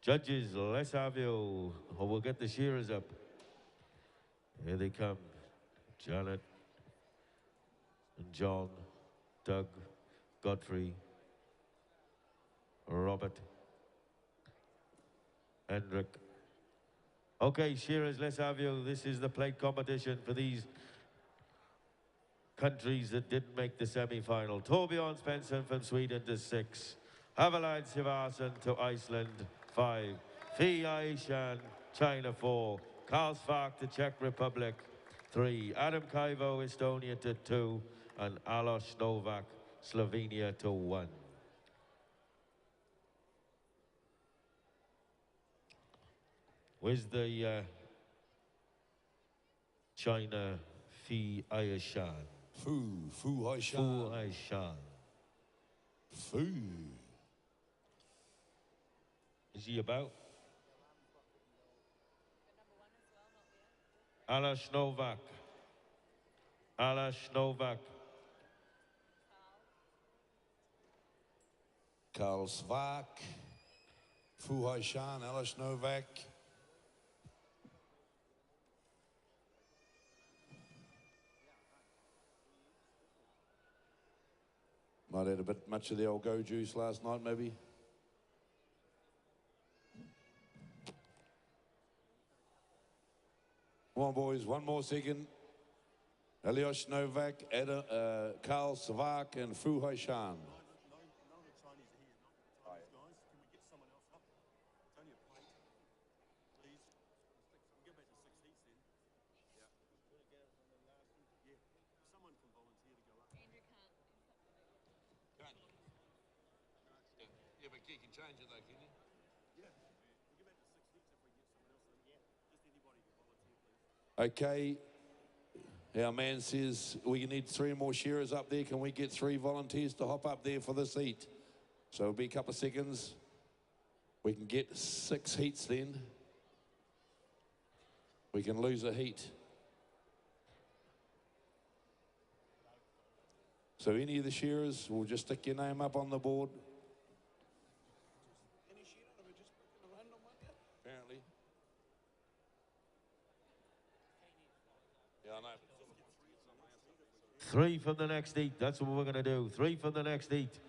Judges, let's have you, or we'll get the shearers up. Here they come. Janet and John, Doug, Godfrey, Robert, Hendrik. Okay, shearers, let's have you. This is the plate competition for these countries that didn't make the semi-final. Torbjörn Svensson from Sweden to 6. Havelad Sivasan to Iceland, 5. Fi Aishan, China, 4. Karl Svark to Czech Republic, 3. Adam Kaivo, Estonia to 2. And Alois Novak, Slovenia to 1. Where's the China Fi Aishan? Fu Haishan. Fu Haishan. Fu. Is he about? Alois Novak. Alois Novak. Karl Svark. Fu Haishan, Alois Novak. Might have had a bit much of the old go juice last night, maybe. Come on, boys, one more second. Alois Novak, Karl Svark, and Fu Haishan. Yeah, but you can change it though, can you? Yeah. We'll give it to 6 heats if we get someone else in. Yeah. Just anybody can volunteer, please. Okay. Our man says we need 3 more shearers up there. Can we get 3 volunteers to hop up there for this heat? So it'll be a couple of seconds. We can get 6 heats then. We can lose a heat. So any of the shearers, will just stick your name up on the board. Apparently. Yeah, I know. 3 from the next heat. That's what we're going to do. 3 from the next heat.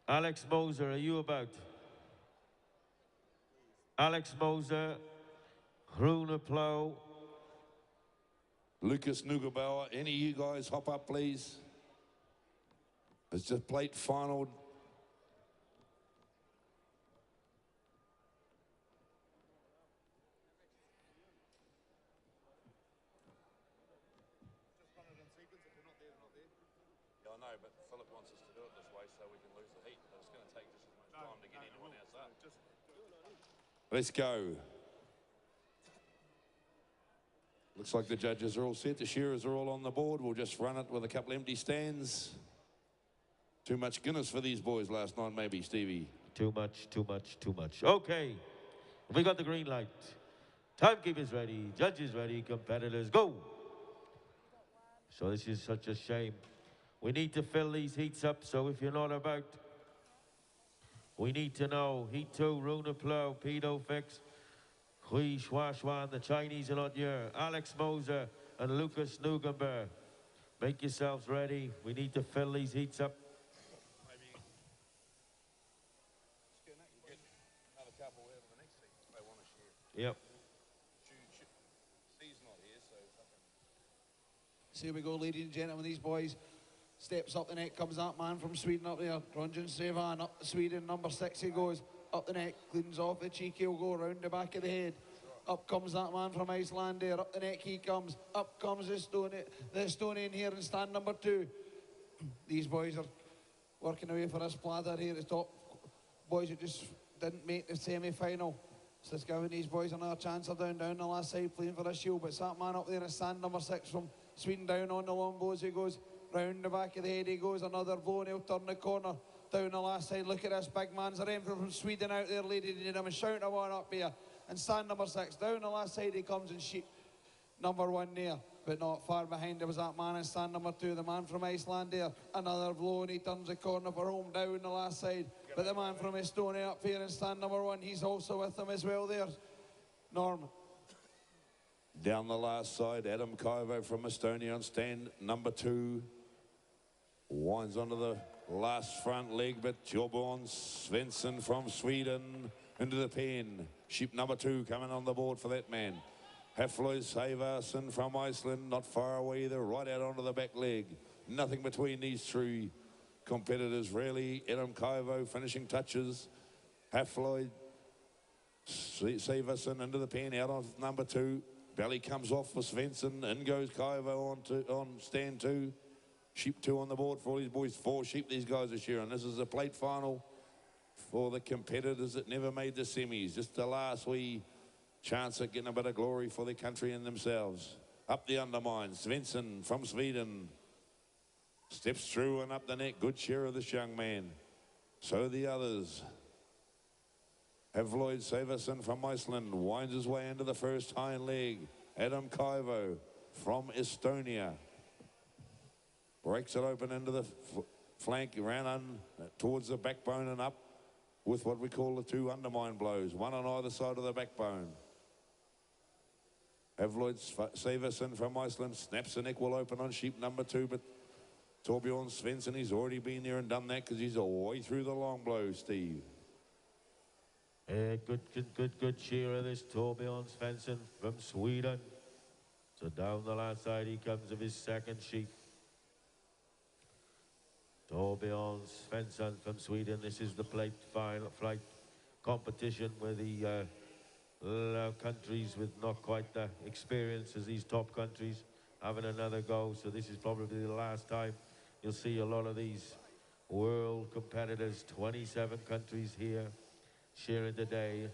Alex Moser, are you about? Alex Moser, Rune Plow. Lucas Nugebauer, any of you guys hop up, please? It's just plate final. Yeah, I know, but Philip wants us to do it this way so we can lose the heat. But it's going to take just as much time to get anyone else up. Let's go. Looks like the judges are all set. The shearers are all on the board. We'll just run it with a couple empty stands. Too much Guinness for these boys last night, maybe, Stevie. Too much, too much, too much. Okay, we got the green light. Timekeepers ready, judges ready, competitors go. So this is such a shame. We need to fill these heats up, so if you're not about, we need to know. Heat 2, Rune Plow, Pedo Fix, Hui Shuashuan, the Chinese are not here. Alex Moser and Lucas Nugenberg. Make yourselves ready. We need to fill these heats up. Yep. So here we go, ladies and gentlemen. These boys steps up the neck, comes that man from Sweden up there. Ronjan Sevan up to Sweden, number 6 he goes. Up the neck, cleans off the cheek, he'll go round the back of the head. Up comes that man from Iceland there, up the neck he comes. Up comes the stone in here in stand number 2. These boys are working away for this platter here at the top. Boys who just didn't make the semi-final. So it's giving these boys another chance. They're down the last side playing for the shield. But it's that man up there in stand number 6 from Sweden down on the long bows. He goes round the back of the head. He goes another blow and he'll turn the corner down the last side. Look at this big man. There's a referee from Sweden out there, ladies and gentlemen. Shouting a one up here. And stand number 6 down the last side he comes and number 1 there. but not far behind. There was that man in stand number 2, the man from Iceland there. Another blow, and he turns the corner for home down the last side. But the man from Estonia up here in stand number 1, he's also with them as well there. Norm. Down the last side, Adam Kaivo from Estonia on stand number 2. Winds onto the last front leg, but Torbjörn Svensson from Sweden into the pen. Sheep number 2 coming on the board for that man. Hafloy Savarsson from Iceland, not far away either, right out onto the back leg. Nothing between these 3 competitors really. Adam Kaivo finishing touches. Hafloy Savarsson into the pen, out on number 2. Belly comes off for Svensson. In goes Kaivo on stand 2. Sheep 2 on the board for all these boys. 4 sheep these guys are shearing. This is a plate final for the competitors that never made the semis. Just the last wee chance at getting a bit of glory for their country and themselves. Up the undermine. Svensson from Sweden steps through and up the neck. Good share of this young man. So the others. Havloid Savarsson from Iceland winds his way into the first hind leg. Adam Kaivo from Estonia breaks it open into the flank, ran towards the backbone and up with what we call the 2 undermine blows, one on either side of the backbone. Havloid Savarsson from Iceland snaps the neck will open on sheep number 2, but Torbjörn Svensson, he's already been there and done that because he's all the way through the long blow, Steve. Good shearer, this Torbjörn Svensson from Sweden. So down the last side he comes of his second sheep. Torbjörn Svensson from Sweden. This is the plate final flight competition where the countries with not quite the experience as these top countries having another go. So this is probably the last time you'll see a lot of these world competitors. 27 countries here shearing today.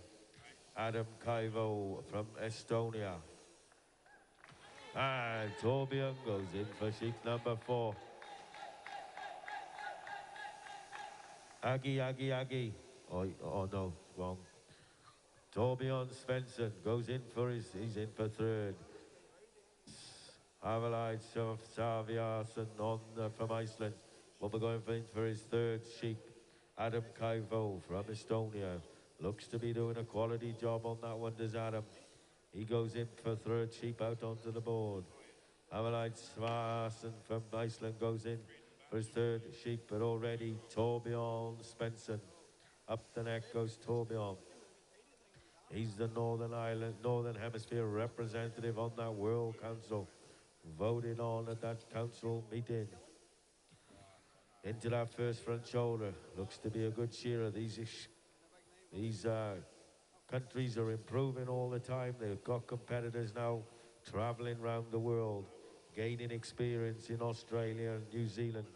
Adam Kaivo from Estonia. And Torbjörn goes in for sheep number 4. Aggie. Oh no, wrong. Torbjörn Svensson goes in for he's in for 3rd. Havloid Savarsson from Iceland will be going for his 3rd sheep. Adam Kaivo from Estonia looks to be doing a quality job on that one, does Adam. He goes in for 3rd sheep out onto the board. Havloid Savarsson from Iceland goes in for his 3rd sheep, but already Torbjörn Svensson. Up the neck goes Torbjörn. He's the Northern Hemisphere representative on that World Council. Voted on at that council meeting. Into that first front shoulder. Looks to be a good shearer. These countries are improving all the time. They've got competitors now traveling around the world, gaining experience in Australia and New Zealand.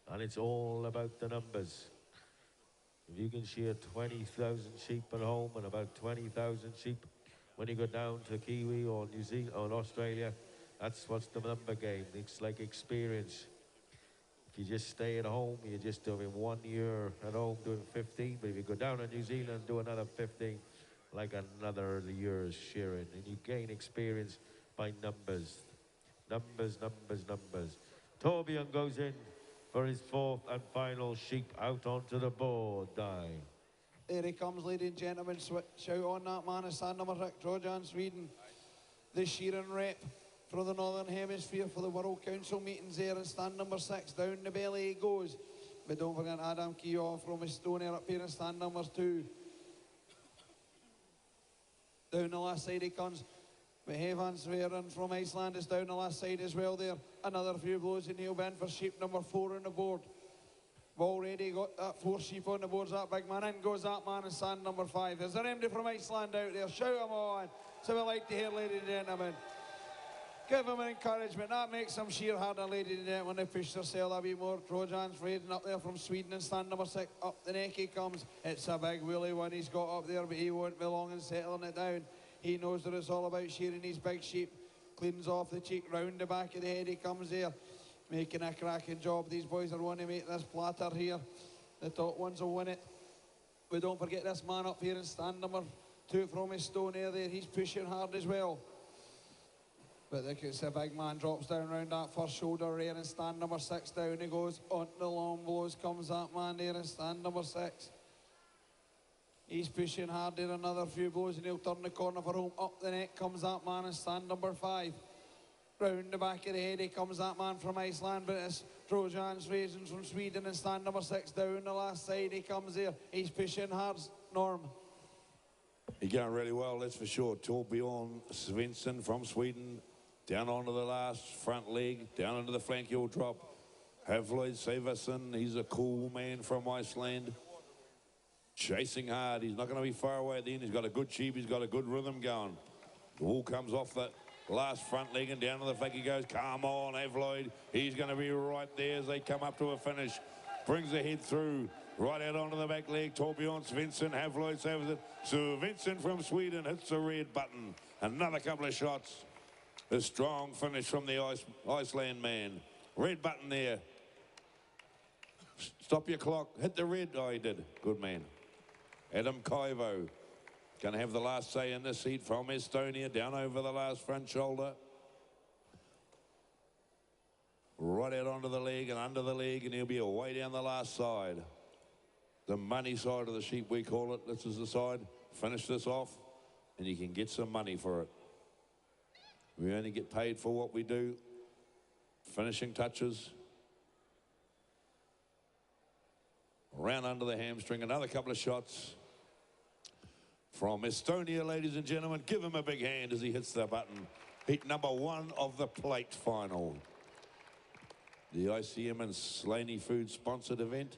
And it's all about the numbers. If you can shear 20,000 sheep at home and about 20,000 sheep when you go down to Kiwi or New Zealand or Australia, that's what's the number game. It's like experience. If you just stay at home, you're just doing 1 year at home doing 15. But if you go down to New Zealand, do another 15, like another year's shearing. And you gain experience by numbers. Numbers. Torbjörn goes in for his 4th and final sheep out onto the board. There he comes, ladies and gentlemen. Shout on that man is stand number 6, Trojan, Sweden. The shearing rep for the Northern Hemisphere for the World Council meetings there in stand number 6. Down the belly he goes. But don't forget Adam Kaivo from Estonia up here in stand number 2. Down the last side he comes. Havans Sverin from Iceland is down the last side as well there. Another few blows and he'll be in for sheep number 4 on the board. We've already got that 4 sheep on the board. That big man in goes that man in stand number 5. Is there anybody from Iceland out there? Shout them on. So we like to hear, ladies and gentlemen. Give them an encouragement. That makes them shear harder, ladies and gentlemen. They push themselves a bit more. Trojans Fraden up there from Sweden in stand number 6. Up the neck he comes. It's a big woolly one he's got up there, but he won't be long in settling it down. He knows that it's all about shearing these big sheep. Cleans off the cheek, round the back of the head he comes there. Making a cracking job. These boys are wanting to make this platter here. The top ones will win it. But don't forget this man up here in stand number 2 from Estonia there. He's pushing hard as well. But it's a big man drops down round that first shoulder rear and stand number 6 down he goes. On the long blows comes that man there and stand number 6. He's pushing hard there, another few blows and he'll turn the corner for home. Up the neck comes that man and stand number 5. Round the back of the head, here comes that man from Iceland, but it's Trojans Racing from Sweden and stand number 6 down the last side. He comes there, he's pushing hard, Norm. He's going really well, that's for sure. Torbjorn Svensson from Sweden, down onto the last front leg, down into the flank heel drop. Havloid Severson, he's a cool man from Iceland. Chasing hard, he's not going to be far away at the end. He's got a good cheap, he's got a good rhythm going. The wool comes off the last front leg and down to the flank he goes. Come on, Havloid. He's going to be right there as they come up to a finish. Brings the head through. Right out onto the back leg. Torbjorn Svensson. Havloid saves it. Svensson from Sweden hits the red button. Another couple of shots. A strong finish from the Iceland man. Red button there. Stop your clock. Hit the red. Oh, he did. Good man. Adam Kaivo. Going to have the last say in this heat from Estonia, down over the last front shoulder. Right out onto the leg and under the leg, and he'll be away down the last side. The money side of the sheep, we call it. This is the side. Finish this off, and you can get some money for it. We only get paid for what we do. Finishing touches. Round under the hamstring, another couple of shots. From Estonia, ladies and gentlemen, give him a big hand as he hits the button. Heat number 1 of the plate final. The ICM and Slaney Food sponsored event.